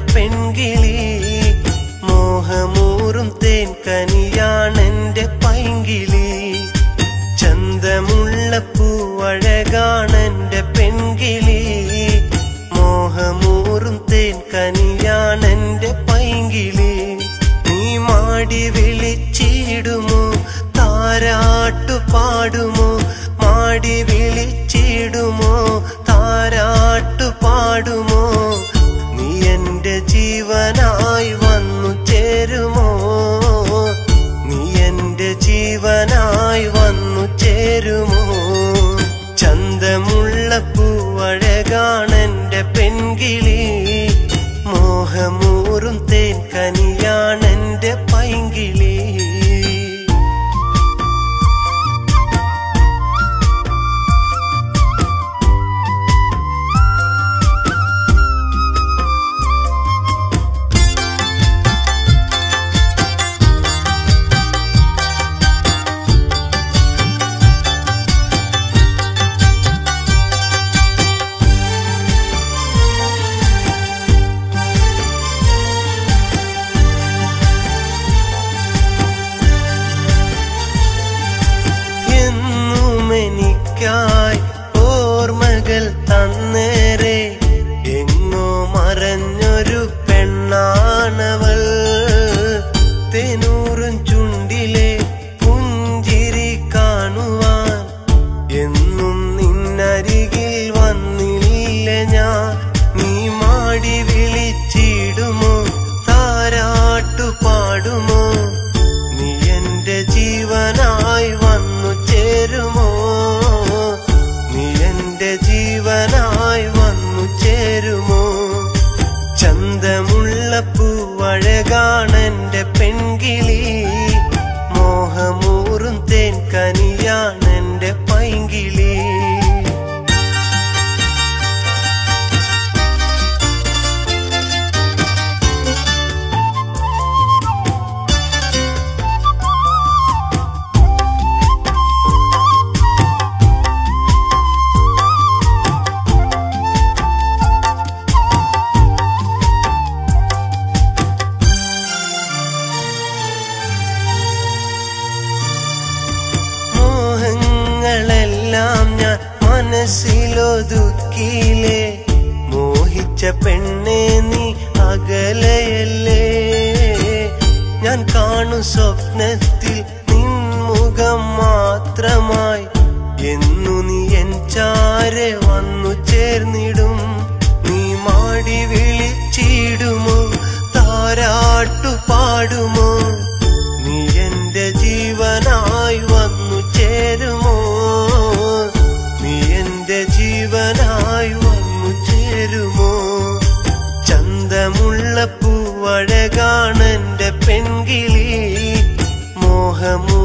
പെൺകിളി മോഹമൂറും തേൻ കനിയാണെന്റെ പൈങ്കിളി ചന്തമുള്ള പൂവഴകാണെന്റെ പെൺകിളി മോഹമൂറും തേൻ കനിയാണെന്റെ പൈങ്കിളി നീ മാടി വിളിച്ചിടുമോ താരാട്ടു പാടുമോ മാടി വിളിച്ചിടുമോ താരാട്ടു പാടുമോ നീ എന്റെ ജീവനായി വന്നു ചേരുമോ നീ എന്റെ ജീവനായി വന്നു ചേരുമോ ചന്തമുള്ള പൂവഴകാണെന്റെ പെൺകിളി മോഹമൂറും തേൻ കനിയാണെന്റെ പൈങ്കിളി ഓർമ്മകൾ തന്നേരെ എങ്ങോ മറഞ്ഞൊരു പെണ്ണാണവൾ തെനൂറും ചുണ്ടിലെ പുഞ്ചിരി കാണുവാൻ എന്നും നിന്നരികിൽ വന്നില്ല ഞാൻ നീ മാടി വിളിച്ചിടുമോ താരാട്ടു പാടുമോ നീ എന്റെ ജീവനായി വന്നു ചേരുമോ ജീവനായി വന്നു ചേരുമോ ചന്തമുള്ള പൂവഴകാണെന്റെ പെൺകിളി മോഹമൂറും തേൻ കനിയാണെന്റെ പൈങ്കിളി െല്ലാം ഞാൻ മനസ്സിലൊതുക്കിയില്ലേ മോഹിച്ച പെണ്ണെ നീ അകലയല്ലേ ഞാൻ കാണും സ്വപ്നത്തിൽ നിൻമുഖം മാത്രമായി എന്നു നീ എൻ ചാരെ വന്നു ചേർന്നിടും നീ മാടി വിളിച്ചിടുമോ താരാട്ടു പാടുമോ നീ എന്റെ ജീവനായി വന്നു ചേരുമോ നീ എന്റെ ജീവനായി വന്നു ചേരുമോ ചന്തമുള്ള പൂവഴകാണെന്റെ പെൺകിളി മോഹമൂ